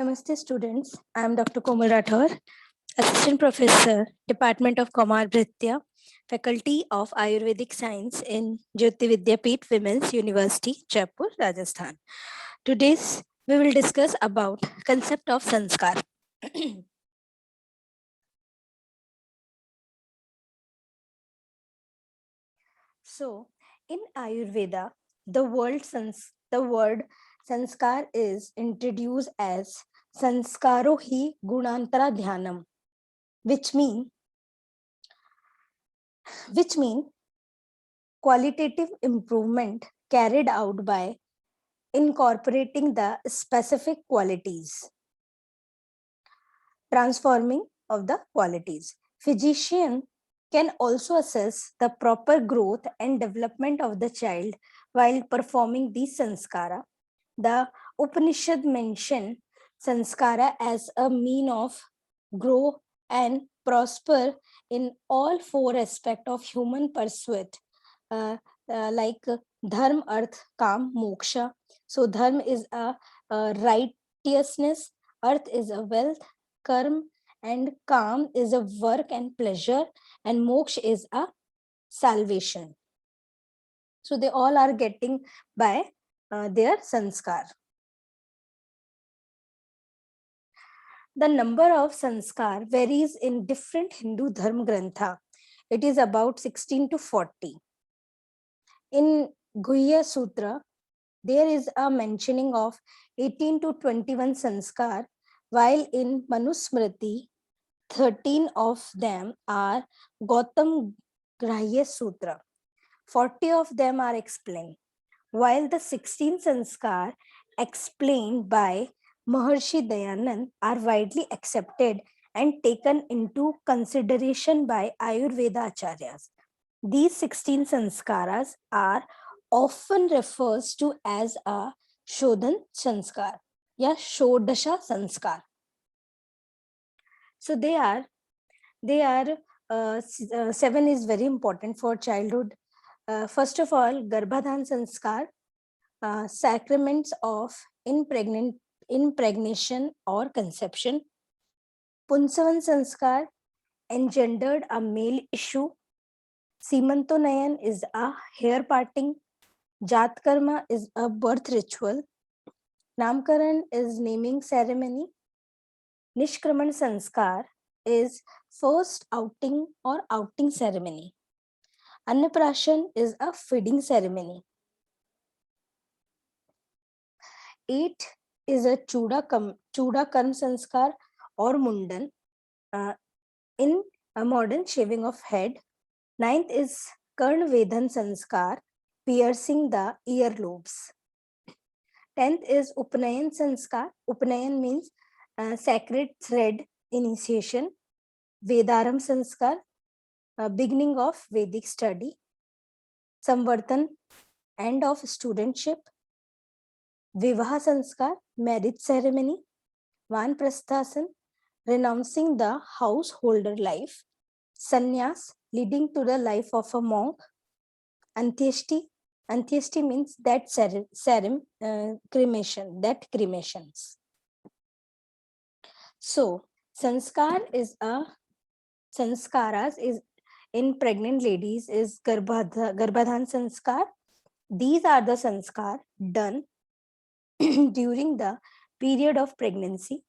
Namaste students, I am Dr. Komal Rathore, Assistant Professor, Department of Kumar Bhritya, Faculty of Ayurvedic Science in Jyoti Vidyapeeth Women's University, Jaipur, Rajasthan. Today we will discuss about concept of sanskar. So, in Ayurveda, the word sanskar is introduced as sanskaro hi gunantara dhyanam, which mean qualitative improvement carried out by incorporating the specific qualities, transforming of the qualities. Physician can also assess the proper growth and development of the child while performing these sanskara. The Upanishad mention sanskara as a mean of grow and prosper in all four aspects of human pursuit, like dharma, arth, kam, moksha. So dharma is a righteousness, arth is a wealth, karma and kam is a work and pleasure, and moksha is a salvation. So they all are getting by their sanskar. The number of sanskar varies in different Hindu dharma grantha. It is about 16 to 40. In Guhya Sutra, there is a mentioning of 18 to 21 sanskar, while in Manusmriti, 13 of them are Gautam Grahya Sutra. 40 of them are explained, while the 16 sanskar explained by Maharshi Dayanand are widely accepted and taken into consideration by Ayurveda acharyas. These 16 sanskaras are often refers to as a Shodhan sanskar या Shodasha sanskar. So they are 7 is very important for childhood. First of all, Garbhadhan sanskar, sacraments of impregnation or conception. Punsavan sanskar engendered a male issue. Simantonayan is a hair parting. Jat karma is a birth ritual. Namkaran is naming ceremony. Nishkraman sanskar is first outing or outing ceremony. Annaprashan is a feeding ceremony. 8 is a Chuda Karm sanskar or Mundan, in a modern shaving of head. 9th is Karn Vedhan sanskar, piercing the earlobes. 10th is Upanayan sanskar. Upanayan means sacred thread initiation. Vedaram sanskar, beginning of Vedic study. Samvartan, end of studentship. Vivaha sanskar, marriage ceremony. Vanprasthasan, renouncing the householder life. Sannyas, leading to the life of a monk. Antyeshti means that cremation, that cremations. So sanskaras is in pregnant ladies is Garbhadhan sanskar. These are the sanskar done during the period of pregnancy,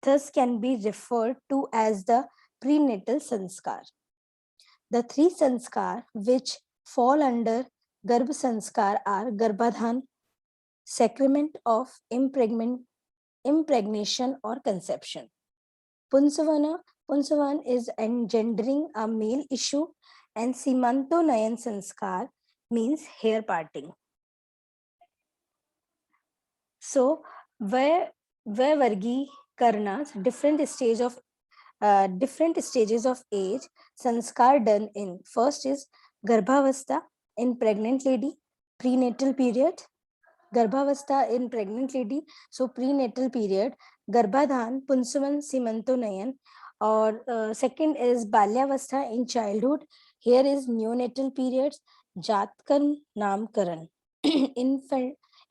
thus can be referred to as the prenatal sanskar. The 3 sanskar which fall under Garbh sanskar are Garbhadhan, sacrament of impregnation or conception. Punsavan is engendering a male issue, and Simantonayan sanskar means hair parting. So where Vargi Karna's different stages of age, sanskar done in. First is Garbhavastha in pregnant lady, prenatal period. Garbhavastha in pregnant lady, so prenatal period. Garbhadhan, Punsavan, Simantonayan. Or second is Balyavastha in childhood. Here is neonatal periods, Jatkarm, Namkaran.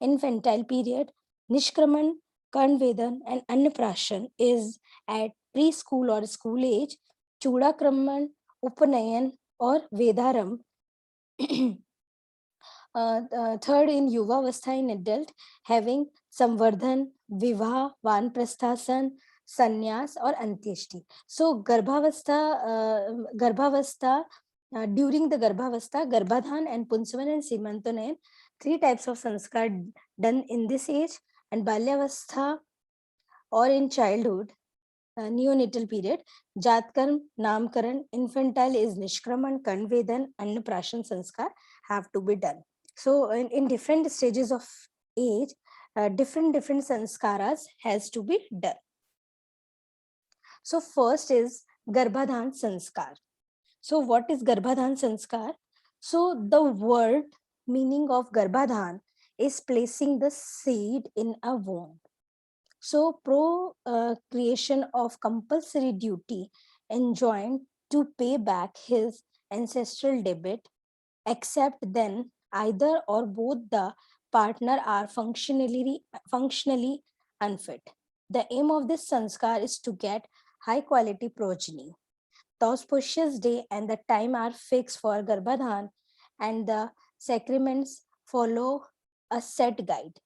Infantile period, Nishkraman, Karnvedan and Annaprashan is at preschool or school age. Chudakraman, Upanayan or Vedaram. Third, in Yuvavastha in adult, having Samvardhan, Vivah, Vanprasthasan, Sannyas or Antyeshti. So Garbhavastha, during the Garbhavastha, Garbhadhan and Punsavan and Simantonayan, three types of sanskar done in this age, and Balyavastha or in childhood, neonatal period, Jatkarm, Namkaran, infantile is Nishkraman, Kanvedan, Annaprashan sanskar have to be done. So in different stages of age, different sanskaras has to be done. So first is Garbhadhan sanskar. So what is Garbhadhan sanskar? So the word meaning of Garbhadhan is placing the seed in a womb. So creation of compulsory duty enjoined to pay back his ancestral debit, except then either or both the partner are functionally unfit. The aim of this sanskar is to get high quality progeny. The auspicious day and the time are fixed for Garbhadhan, and the sacraments follow a set guide.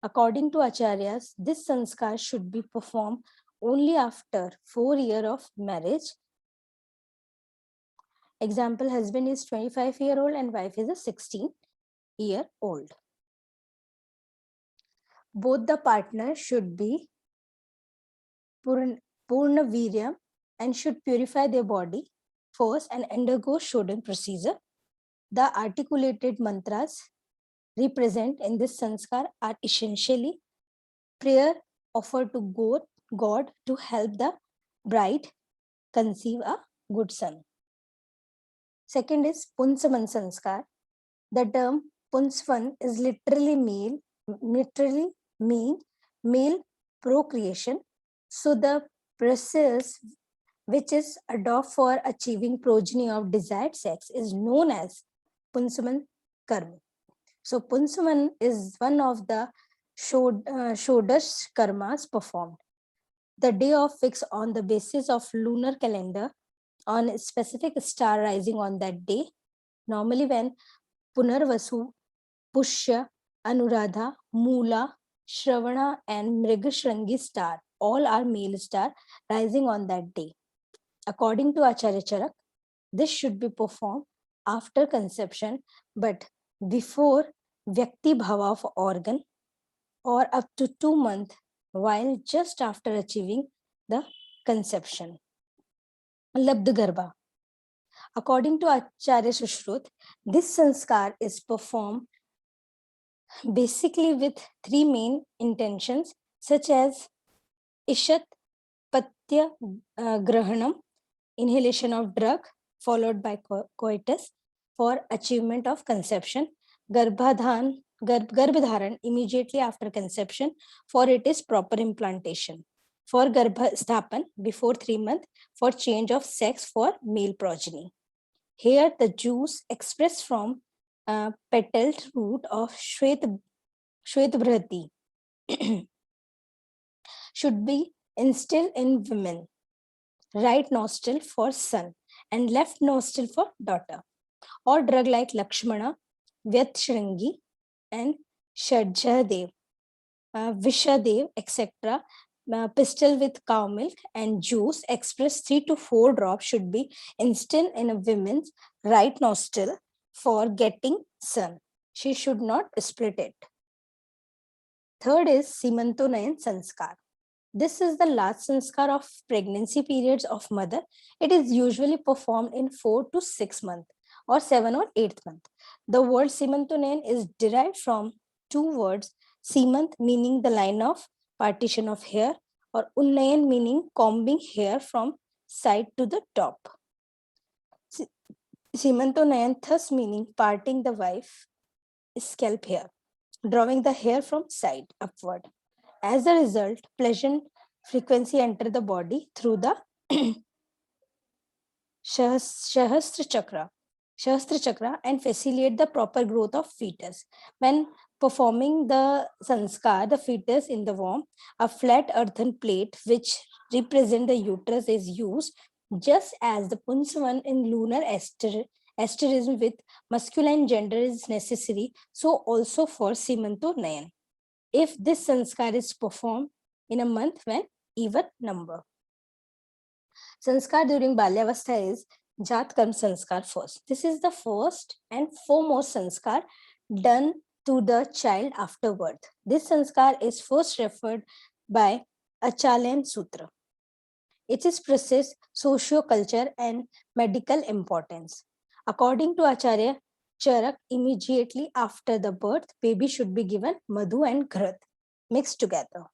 According to Acharyas, this sanskar should be performed only after 4 years of marriage. Example, husband is 25-year-old and wife is a 16-year-old. Both the partners should be Purna Viryam and should purify their body first and undergo Shodhan procedure. The articulated mantras represent in this sanskar are essentially prayer offered to God to help the bride conceive a good son. Second is Punsavan sanskar. The term Punsvan is literally mean male procreation. So the process which is adopted for achieving progeny of desired sex is known as Punsavan karma. So Punsavan is one of the Shodash karmas performed. The day of fix on the basis of lunar calendar on a specific star rising on that day. Normally when Punarvasu, Pushya, Anuradha, Mula, Shravana and Mrigashrangi star, all are male star rising on that day. According to Acharya Charak, this should be performed after conception but before Vyakti Bhava of organ or up to 2 months while just after achieving the conception. Labd Garbha. According to Acharya Sushrut, this sanskar is performed basically with 3 main intentions such as Ishat Patya Grahanam, inhalation of drug followed by coitus for achievement of conception, Garbhadharan immediately after conception for it is proper implantation, for Garbhasthapan before 3 months for change of sex for male progeny. Here the juice expressed from petaled root of Shvetbhrati should be instilled in women. Right nostril for son and left nostril for daughter. Or drug like Lakshmana, Vyatshringi and Shadjadev, Vishadev, etc. Pistol with cow milk and juice express 3 to 4 drops should be instilled in a woman's right nostril for getting son. She should not split it. Third is Simantonayan Sanskar. This is the last sanskar of pregnancy periods of mother. It is usually performed in 4 to 6 months or 7 or 8th month. The word Simantonayan is derived from 2 words, Simant meaning the line of partition of hair or Unnayan meaning combing hair from side to the top. Simantonayan thus meaning parting the wife scalp hair, drawing the hair from side upward. As a result, pleasant frequency enter the body through the Shahastra chakra and facilitate the proper growth of fetus. When Performing the sanskar, the fetus in the womb, a flat earthen plate which represent the uterus is used, just as the punsavan in lunar asterism with masculine gender is necessary, so also for Simanto Nayan, if this sanskar is performed in a month when even number. Sanskar during Balyavastha is Jat Karm Sanskar first. This is the first and foremost sanskar done to the child after birth. This sanskar is first referred by Achalyan Sutra. It is process, socio-culture and medical importance. According to Acharya Charak, immediately after the birth, baby should be given madhu and ghat mixed together.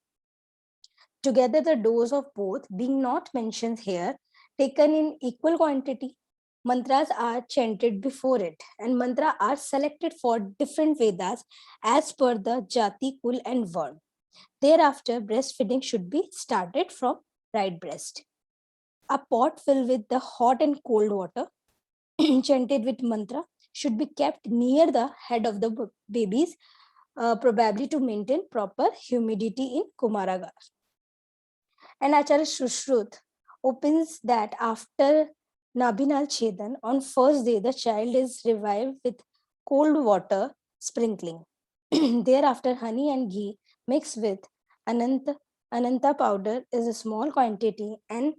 Together, the dose of both being not mentioned here, taken in equal quantity. Mantras are chanted before it, and mantra are selected for different Vedas as per the Jati, Kul, and Varn. Thereafter, breastfeeding should be started from right breast. A pot filled with the hot and cold water, chanted with mantra, should be kept near the head of the babies, probably to maintain proper humidity in Kumaragar. And Acharya Sushrut opens that after Nabhinal Chedan, on first day, the child is revived with cold water sprinkling. Thereafter, honey and ghee mixed with Ananta powder is a small quantity and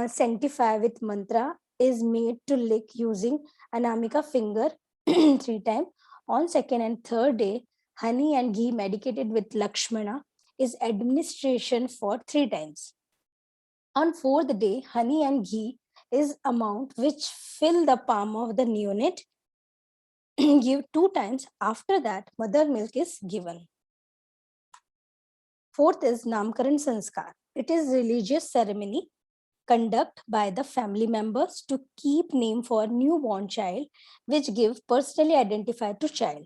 sanctified with mantra is made to lick using Anamika finger 3 times. On second and third day, honey and ghee medicated with Lakshmana is administration for 3 times. On fourth day, honey and ghee is amount which fill the palm of the neonate. Give 2 times. After that, mother milk is given. Fourth is Namkaran Sanskar. It is religious ceremony conducted by the family members to keep name for newborn child, which give personally identified to child.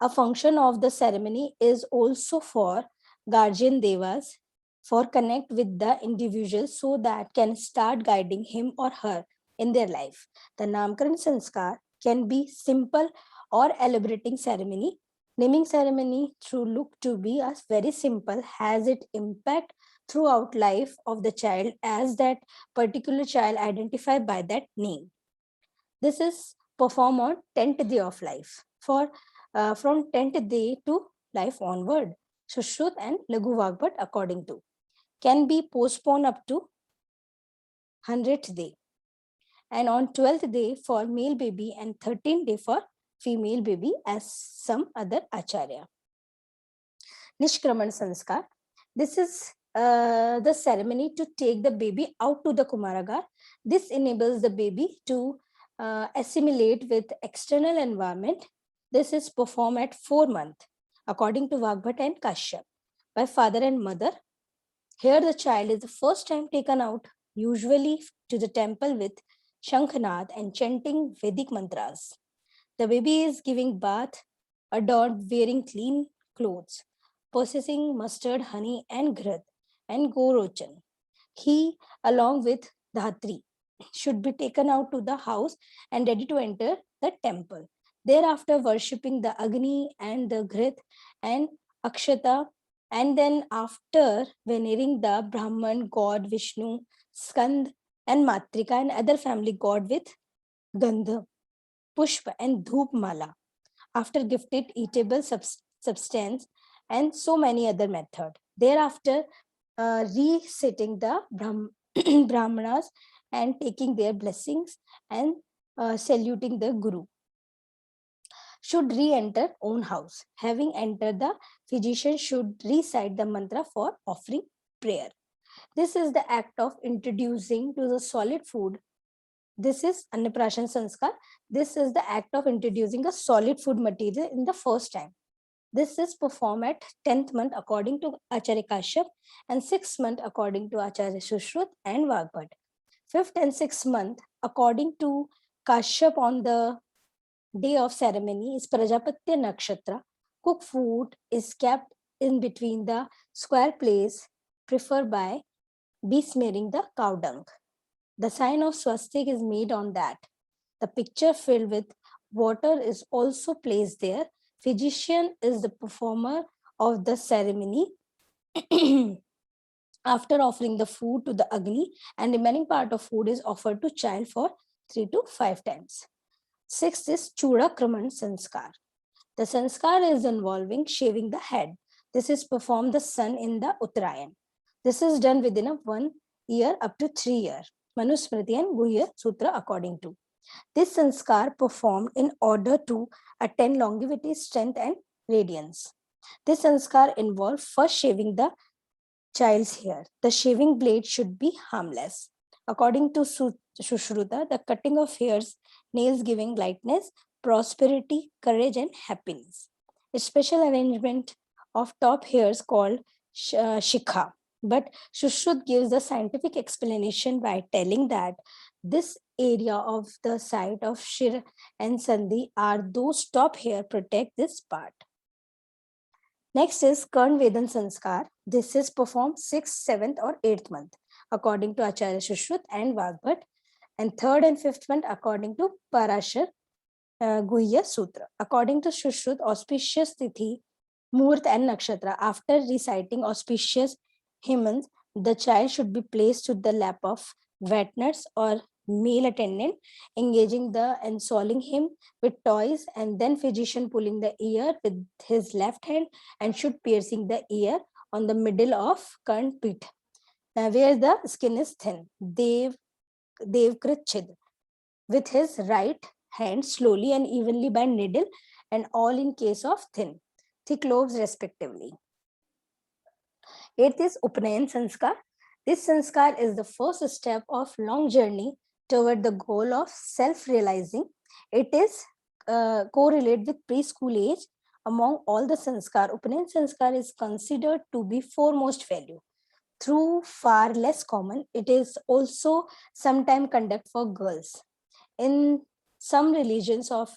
A function of the ceremony is also for guardian devas for connect with the individual so that can start guiding him or her in their life. The Namkaran Sanskar can be simple or elaborating ceremony. Naming ceremony through look to be as very simple has it impact throughout life of the child as that particular child identified by that name. This is performed on 10th day of life for from 10th day to life onward. Sushrut and Lagu Vagbhat according to can be postponed up to 100th day and on 12th day for male baby and 13th day for female baby as some other acharya. Nishkraman Sanskar. This is the ceremony to take the baby out to the Kumaragar. This enables the baby to assimilate with external environment. This is performed at 4 months, according to Vagbhat and Kashyap, by father and mother. Here the child is the first time taken out, usually to the temple with Shankhanad and chanting Vedic mantras. The baby is giving bath, adorned, wearing clean clothes, possessing mustard, honey, and ghat and gorochan. He, along with Dhatri, should be taken out to the house and ready to enter the temple. Thereafter, worshipping the Agni and the Grit and Akshata, and then after venerating the Brahman, God, Vishnu, Skand, and Matrika and other family god with Gandha, Pushpa, and Dhoop Mala. After gifted eatable substance and so many other methods. Thereafter, resetting the Brahmanas and taking their blessings and saluting the Guru. Should re-enter own house. Having entered, the physician should recite the mantra for offering prayer. This is the act of introducing to the solid food. This is Annaprashan Sanskar. This is the act of introducing a solid food material in the first time. This is performed at 10th month according to Acharya Kashyap and 6th month according to Acharya Sushrut and Vagbhat. 5th and 6th month according to Kashyap on the day of ceremony is Prajapatya Nakshatra. Cooked food is kept in between the square place preferred by besmearing the cow dung. The sign of swastik is made on that. The picture filled with water is also placed there. Physician is the performer of the ceremony after offering the food to the Agni, and remaining part of food is offered to child for 3 to 5 times. Sixth is Chudakraman Sanskar. The sanskar is involving shaving the head. This is performed the sun in the Uttarayan. This is done within a 1 year up to 3 years. Manusmriti and Guhya Sutra according to. This sanskar performed in order to attain longevity, strength and radiance. This sanskar involves first shaving the child's hair. The shaving blade should be harmless. According to Sushruta, the cutting of hairs, nails giving lightness, prosperity, courage, and happiness. A special arrangement of top hairs called shikha. But Shushrut gives the scientific explanation by telling that this area of the site of Shir and Sandhi are those top hair protect this part. Next is Karn Vedan Sanskar. This is performed 6th, 7th or 8th month according to Acharya Shushrut and Vagbhat, and 3rd and 5th month according to Parashar Guhya Sutra. According to Shushrut, auspicious tithi, Muhurt and Nakshatra. After reciting auspicious hymns, the child should be placed to the lap of wet nurse or male attendant, engaging the ensoling him with toys, and then physician pulling the ear with his left hand and should piercing the ear on the middle of Karn Pit, where the skin is thin. Devkrit Chid with his right hand slowly and evenly by needle, and all in case of thin, thick lobes respectively. 8th is Upanayan Sanskar. This sanskar is the first step of long journey toward the goal of self-realizing. It is correlated with preschool age. Among all the sanskar, Upanayan Sanskar is considered to be foremost value. Through far less common, it is also sometimes conducted for girls. In some religions of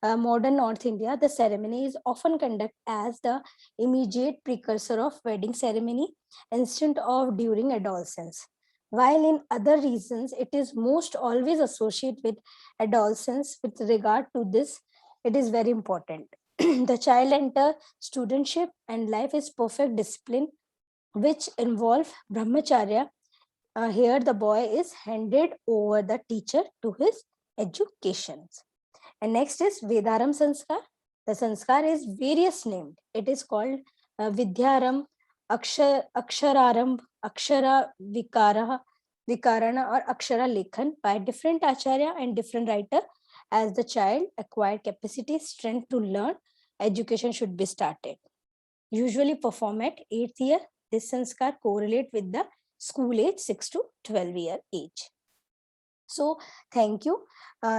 modern North India, the ceremony is often conducted as the immediate precursor of wedding ceremony instead of during adolescence. While in other regions, it is most always associated with adolescence. With regard to this, it is very important. The child enters studentship and life is perfect discipline, which involve brahmacharya. Here the boy is handed over the teacher to his education. And next is Vedaram Sanskar. The Sanskar is various named. It is called Vidyaram, Akshararam, Akshara Vikarana or Akshara Lekhan by different Acharya and different writer. As the child acquired capacity, strength to learn, education should be started. Usually perform at 8th year. This Sanskar correlate with the school age 6 to 12 year age. So thank you.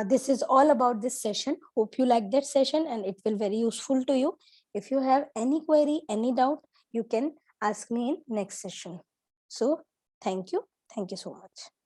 This is all about this session. Hope you like that session and it will very useful to you. If you have any query, any doubt, you can ask me in next session. So thank you. Thank you so much.